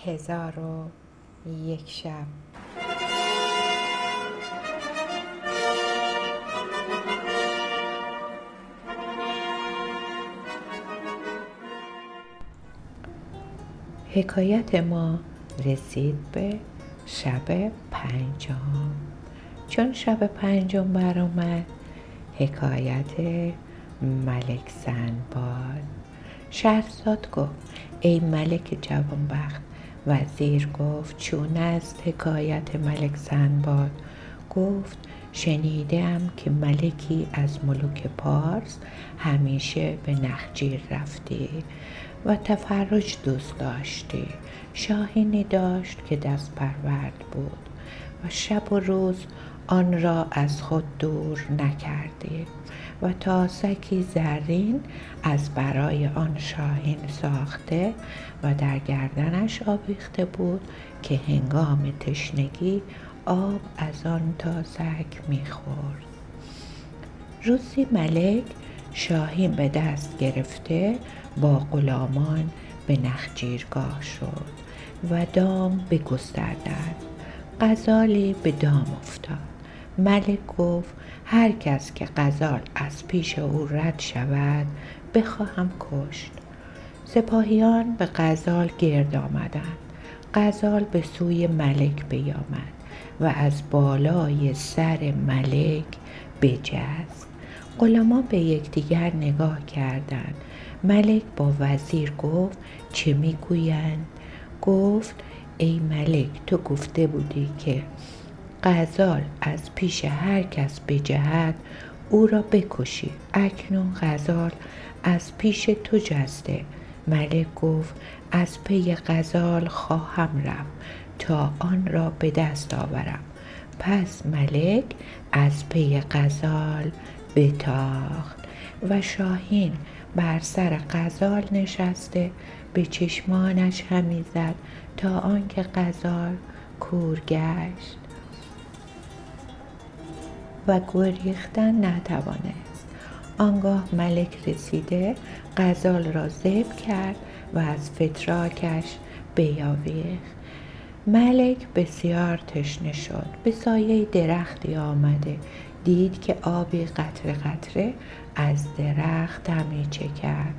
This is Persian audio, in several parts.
1001 شب. حکایت ما رسید به شب پنجم. چون شب پنجم برآمد، حکایت ملک سندباد. شهرزاد گفت: ای ملک جوانبخت. وزیر گفت: چون است حکایت ملک سندباد؟ گفت: شنیده‌ام که ملکی از ملوک پارس همیشه به نخجیر رفتی و تفرج دوست داشتی. شاهینی داشت که دست پرورد بود و شب و روز آن را از خود دور نکردی و تاسکی زرین از برای آن شاهین ساخته و در گردنش آویخته بود که هنگام تشنگی آب از آن تاسک می‌خورد. روزی ملک شاهین به دست گرفته با غلامان به نخجیرگاه شد و دام بگستردند. غزالی به دام افتاد. ملک گفت: هر کس که غزال از پیش او رد شود بخواهم کشت. سپاهیان به غزال گرد آمدند. غزال به سوی ملک بیامد و از بالای سر ملک بجست. غلامان به یکدیگر نگاه کردند. ملک با وزیر گفت: چه میگویند؟ گفت: ای ملک، تو گفته بودی که غزال از پیش هر کس بجهد او را بکشی. اکنون غزال از پیش تو جسته. ملک گفت: از پی غزال خواهم رفت تا آن را به دست آورم. پس ملک از پی غزال بتاخت و شاهین بر سر غزال نشسته به چشمانش همی زد تا آنکه غزال کور گشت و گریختن نتوانست. آنگاه ملک رسیده غزال را ذبح کرد و از فتراکش بیاویخت. ملک بسیار تشنه شد. به سایه درختی آمده دید که آبی قطره قطره از درخت همی چکد.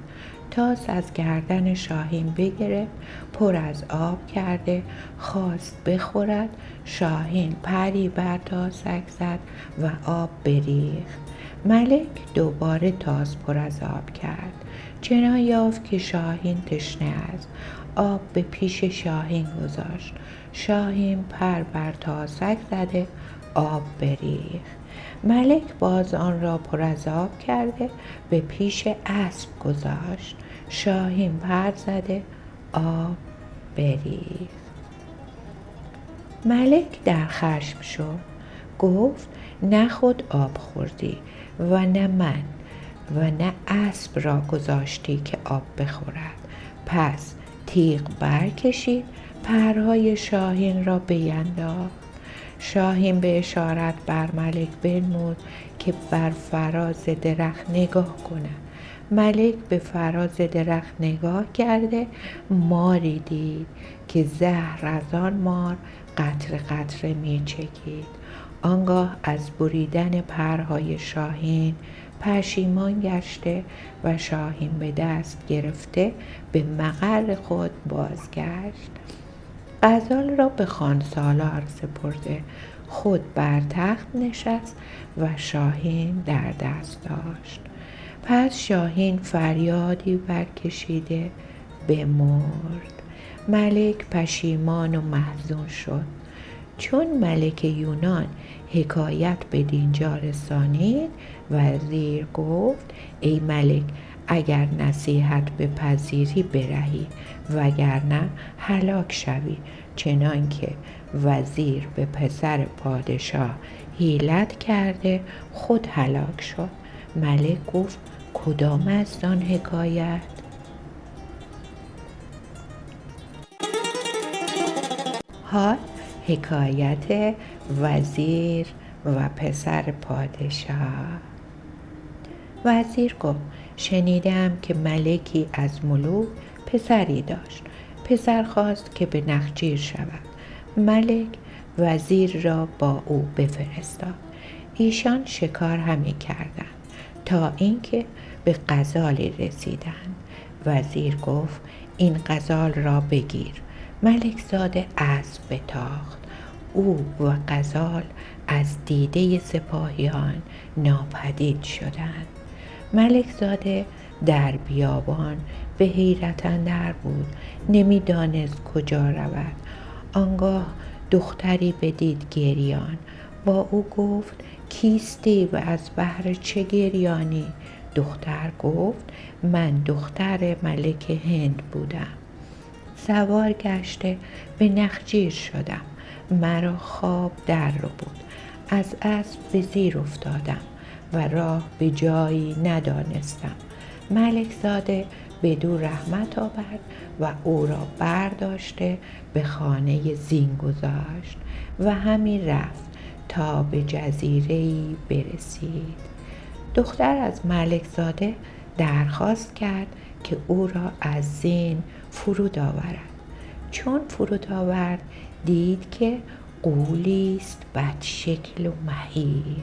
تاس از گردن شاهین بگرفت، پر از آب کرده خواست بخورد. شاهین پری بر تاسک زد و آب بریخت. ملک دوباره تاس پر از آب کرد. چنان یافت که شاهین تشنه است. آب به پیش شاهین گذاشت. شاهین پر بر تاسک زده آب بریخت. ملک باز آن را پر از آب کرده به پیش اسب گذاشت. شاهین پر زده آب بریخت. ملک در خشم شد. گفت: نه خود آب خوردی و نه من و نه اسب را گذاشتی که آب بخورد. پس تیغ برکشید، پرهای شاهین را بینداخت. شاهین به اشارت بر ملک بنمود که بر فراز درخت نگاه کند. ملک به فراز درخت نگاه کرده ماری دید که زهر از آن مار قطره قطره می چکید. آنگاه از بریدن پرهای شاهین پشیمان گشته و شاهین به دست گرفته به مقر خود بازگشت. غزال را به خوانسالار سپرده خود بر تخت نشست و شاهین در دست داشت. پس شاهین فریادی برکشیده بمرد. ملک پشیمان و محزون شد. چون ملک یونان حکایت به دینجا رسانید، وزیر گفت: ای ملک، اگر نصیحت بپذیری برهی وگرنه هلاک شوی. چنان که وزیر به پسر پادشاه حیلت کرده خود هلاک شد. ملک گفت: کدام است آن حکایت؟ حال حکایت وزیر و پسر پادشاه. وزیر گفت: شنیدم که ملکی از ملوک پسری داشت. پسر خواست که به نخجیر شود. ملک وزیر را با او بفرستاد. ایشان شکار همی کردند تا اینکه به غزالی رسیدند. وزیر گفت این غزال را بگیر. ملک زاده اسب بتاخت. او و غزال از دیده سپاهیان ناپدید شدند. ملک زاده در بیابان به حیرت اندر بود، نمیدانست کجا رود. آنگاه دختری بدید گریان. با او گفت کیستی و از بهر چه گریانی؟ دختر گفت من دختر ملک هند بودم. سوار گشته به نخجیر شدم. مرا خواب در رو بود. از اسب به زیر افتادم و راه به جایی ندانستم. ملک زاده بدو رحمت آورد و او را برداشته به خانه زین گذاشت و همی رفت تا به جزیره‌ای برسید. دختر از ملک زاده درخواست کرد که او را از زین فرود آورد. چون فرود آورد دید که غولی است بدشکل و مهیب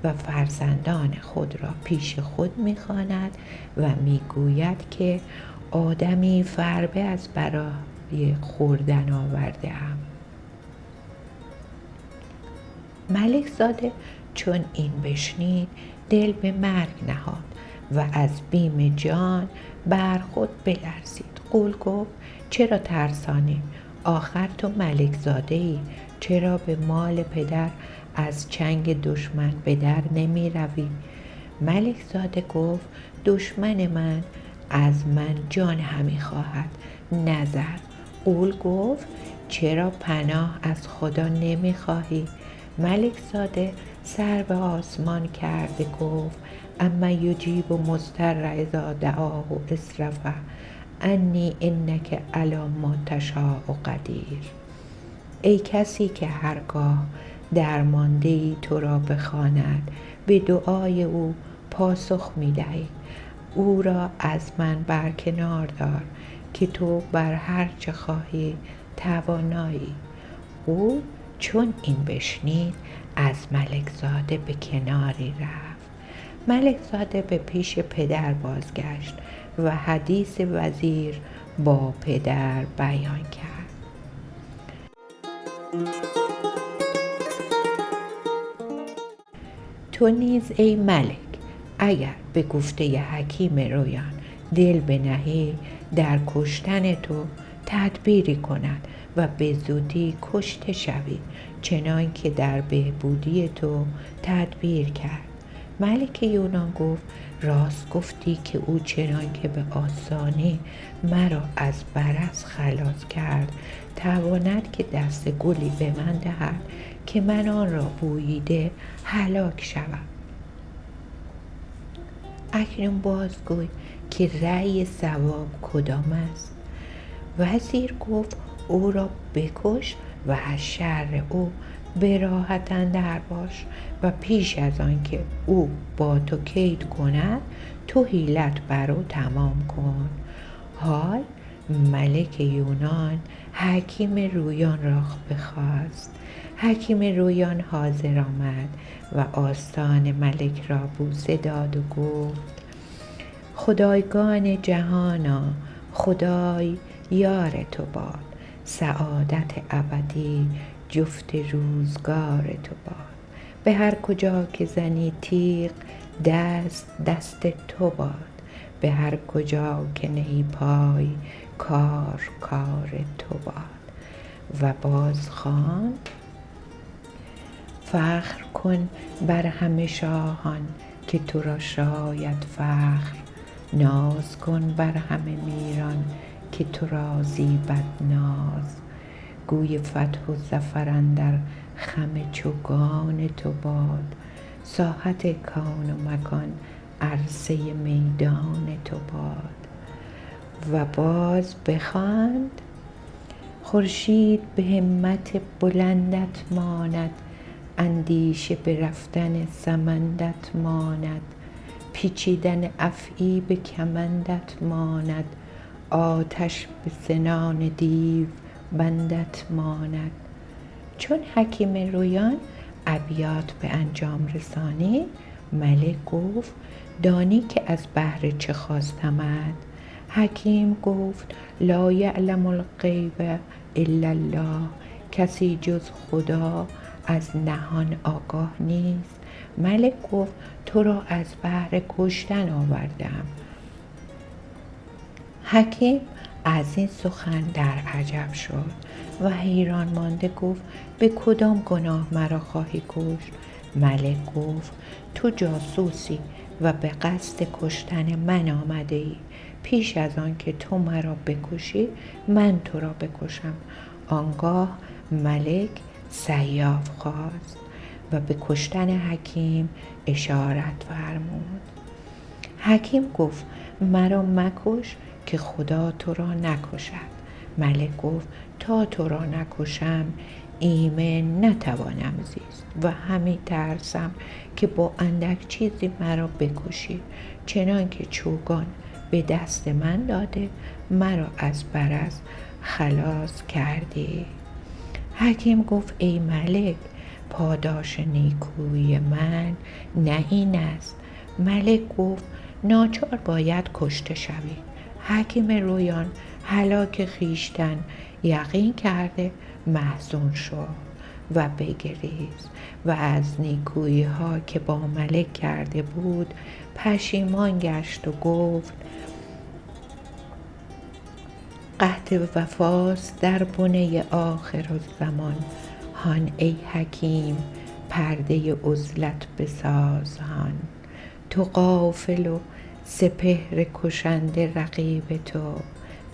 و فرزندان خود را پیش خود می‌خواند و میگوید که آدمی فربه از برای خوردن آورده‌ام. ملک زاده چون این بشنید دل به مرگ نهاد و از بیم جان بر خود بلرزید. غول گفت چرا ترسانی؟ آخر تو ملک زاده ای، چرا به مال پدر از چنگ دشمن به در نمی روی؟ ملک زاده گفت دشمن من از من جان همی خواهد، نظر. غول گفت چرا پناه از خدا نمی خواهی؟ ملک زاده سر به آسمان کرده گفت اما یجیب مضطر اذا دعاه اسرفه انی انک علی ما تشاء قدیر. ای کسی که هرگاه درمانده‌ای تو را بخواند به دعای او پاسخ می‌دهی. او را از من برکنار دار که تو بر هر چه خواهی توانایی. او چون این بشنید از ملک زاده به کناری رفت. ملک زاده به پیش پدر بازگشت و حدیث وزیر با پدر بیان کرد. تو نیز ای ملک اگر به گفته حکیم رویان دل بنهی در کشتن تو تدبیری کند و به زودی کشته شوی چنان که در بهبودی تو تدبیر کرد. ملک یونان گفت راست گفتی که او چنان که به آسانی مرا از برص خلاص کرد تواند که دست گلی به من دهد که من آن را بوییده هلاک شوم. اکنون بازگوی که رأی صواب کدام است؟ وزیر گفت او را بکش و از شر او به راحت اندر باش و پیش از آن که او با تو کید کند تو حیلت بر او تمام کن. حال ملک یونان حکیم رویان را بخواست. حکیم رویان حاضر آمد و آستان ملک را بوسه داد و گفت خدایگان جهانا خدای یار تو باد، سعادت ابدی جفت روزگار تو باد. به هر کجا که زنی تیغ دست تو باد، به هر کجا که نهی پای کار تو باد. و باز خواند فخر کن بر همه شاهان که تو را شاید فخر، ناز کن بر همه میران که تو را زیبد ناز. گوی فتح و ظفر اندر خم چوگان تو باد، ساحت کون و مکان عرصه میدان تو باد. و باز بخواند خورشید به همت بلندت ماند، اندیشه به رفتن سمندت ماند، پیچیدن افعی به کمندت ماند، آتش به سنان دیو بندت ماند. چون حکیم رویان ابیات به انجام رسانید، ملک گفت دانی که از بهر چه خواستمت؟ حکیم گفت لا یعلم الغیب الا الله، کسی جز خدا از نهان آگاه نیست. ملک گفت تو را از بهر کشتن آوردم. حکیم از این سخن در عجب شد و حیران مانده گفت به کدام گناه مرا خواهی کشت؟ ملک گفت تو جاسوسی و به قصد کشتن من آمده ای. پیش از آن که تو مرا بکشی من تو را بکشم. آنگاه ملک سیاف خواست و به کشتن حکیم اشارت فرمود. حکیم گفت مرا مکش که خدا تو را نکشد. ملک گفت تا تو را نکشم ایمن نتوانم زیست و همی ترسم که با اندک چیزی مرا بکشی، چنان که چوگان به دست من داده مرا از برص خلاص کردی. حکیم گفت ای ملک، پاداش نیکویی من نه این است. ملک گفت ناچار باید کشته شوی. حکیم رویان هلاک خویشتن یقین کرده محزون شد و بگریست و از نیکویی ها که با ملک کرده بود پشیمان گشت و گفت قحط وفاست در بنه آخرالزمان. هان ای حکیم پرده عزلت بساز هان. تو غافل و سپهر کشنده رقیب تو،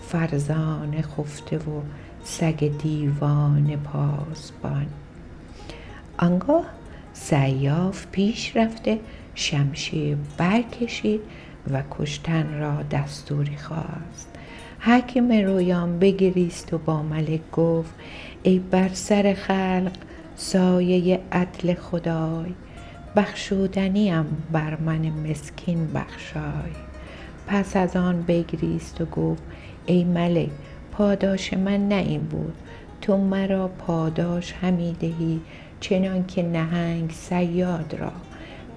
فرزانه خفته و سگ دیوانه پاسبان. آنگاه سیاف پیش رفته شمشیر برکشید و کشتن را دستوری خواست. حکیم رویان بگریست و با ملک گفت ای بر سر خلق سایه عدل خدای، بخشودنیم بر من مسکین بخشای. پس از آن بگریست و گفت ای ملک، پاداش من نه این بود، تو مرا پاداش همی دهی چنان که نهنگ صیاد را.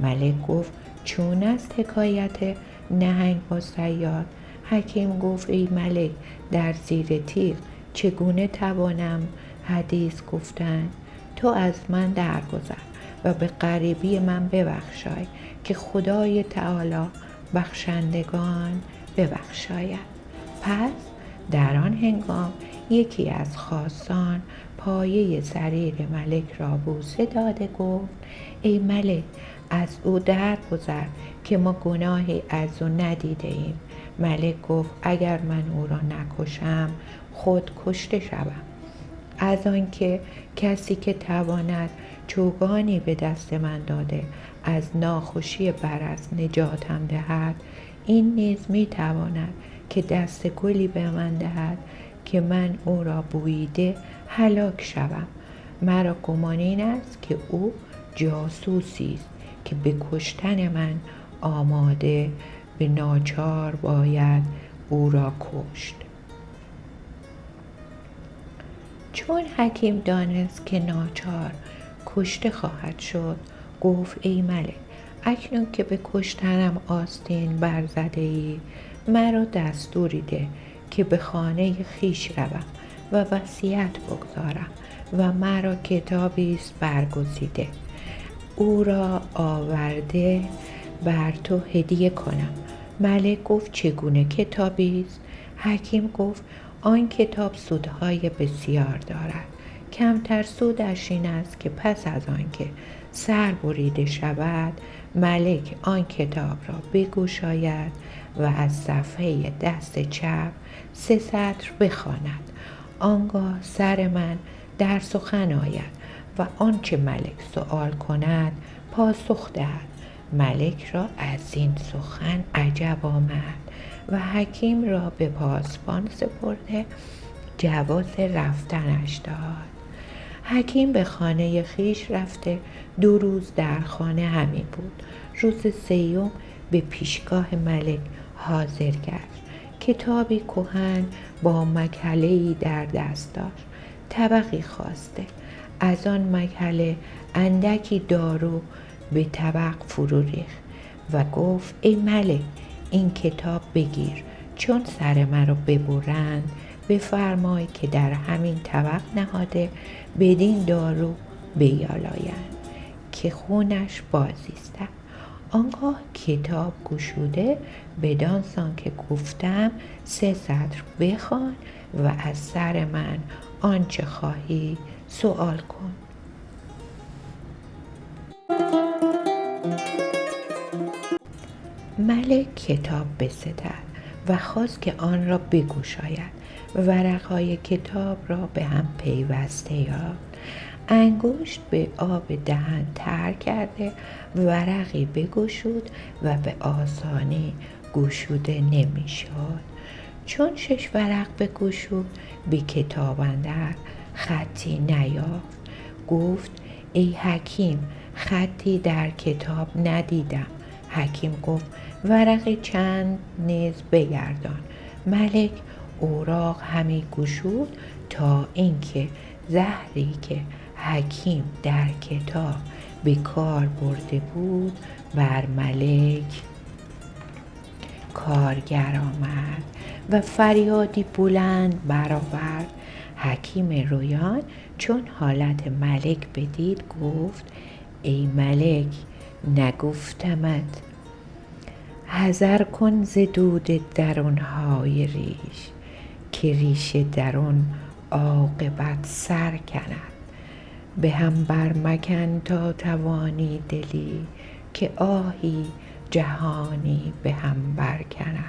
ملک گفت چون است حکایت نهنگ با صیاد؟ حکیم گفت ای ملک، در زیر تیغ چگونه توانم حدیث گفتن؟ تو از من درگذر و به غریبی من ببخشای که خدای تعالی بخشندگان ببخشاید. پس در آن هنگام یکی از خاصان پایه سریر ملک را بوسه داده گفت ای ملک، از او درگذر که ما گناهی از او ندیده ایم. ملک گفت اگر من او را نکشم خود کشته شوم، از آنکه کسی که تواند چوگانی به دست من داده از ناخوشی برص نجاتم دهد، این نیز می تواند که دست گلی به من دهد که من او را بوییده هلاک شوم. مرا گمان این است که او جاسوسی است که به کشتن من آماده، به ناچار باید او را کشت. چون حکیم دانست که ناچار کشته خواهد شد، گفت ای ملک، اکنون که به کشتنم آستین برزده ای، مرا دستوری ده که به خانه خویش روم و وصیت بگذارم و مرا کتابی است برگزیده، او را آورده بر تو هدیه کنم. ملک گفت چگونه کتابی است؟ حکیم گفت آن کتاب سودهای بسیار دارد. کمتر سودش این است که پس از آنکه سر بریده شود، ملک آن کتاب را بگشاید و از صفحه دست چپ 3 سطر بخواند. آنگاه سر من در سخن آید و آنچه ملک سؤال کند پاسخ دهد. ملک را از این سخن عجب آمد و حکیم را به پاسبان سپرده جواز رفتنش داد. حکیم به خانه خویش رفته 2 روز در خانه همی بود. روز 3 به پیشگاه ملک حاضر گشت کتابی کهن با مکله‌ای در دست داشت. طبقی خواسته. از آن مکله اندکی دارو به طبق فرو ریخت و گفت ای ملک، این کتاب بگیر. چون سر مرا ببرند بفرمای که در همین طبق نهاده بدین دارو بیالایند که خونش بازیستد. آنگاه کتاب گشوده بدان سان که گفتم 3 سطر بخوان و از سر من آنچه خواهی سؤال کن. ملک کتاب بستد و خواست که آن را بگشاید. ورقهای کتاب را به هم پیوسته یافت. انگشت به آب دهن تر کرده ورقی بگشود و به آسانی گشوده نمیشد. چون 6 ورق بگشود به کتاب اندر خطی نیافت. گفت ای حکیم، خطی در کتاب ندیدم. حکیم گفت ورقی چند نیز بگردان. ملک اوراق همی گشود تا اینکه زهری که حکیم در کتاب به کار برده بود بر ملک کارگر آمد و فریادی بلند برآورد. حکیم رویان چون حالت ملک بدید گفت ای ملک، نگفتمت حذر کن ز دود درونهای ریش که ریش درون عاقبت سر کند. به هم برمکن تا توانی دلی که آهی جهانی به هم برکند.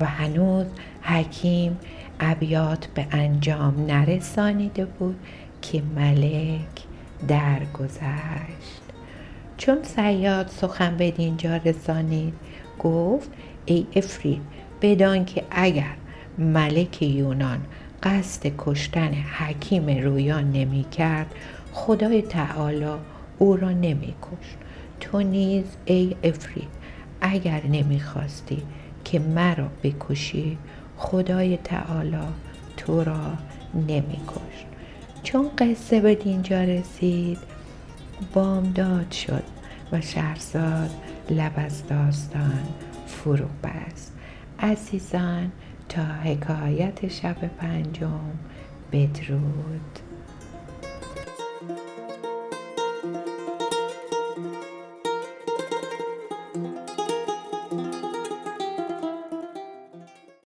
و هنوز حکیم ابیات به انجام نرسانیده بود که ملک درگذشت. چون صیاد سخن بدینجا رسانید گفت ای عفریت، بدان که اگر ملک یونان قصد کشتن حکیم رویان نمی کرد خدای تعالی او را نمی کشت. تو نیز ای عفریت اگر نمی خواستی که مرا بکشی خدای تعالی تو را نمی کشت. چون قصه به دینجا رسید بامداد شد و شهرزاد لب از داستان فرو بست. عزیزان تا حکایت شب 5 بدرود.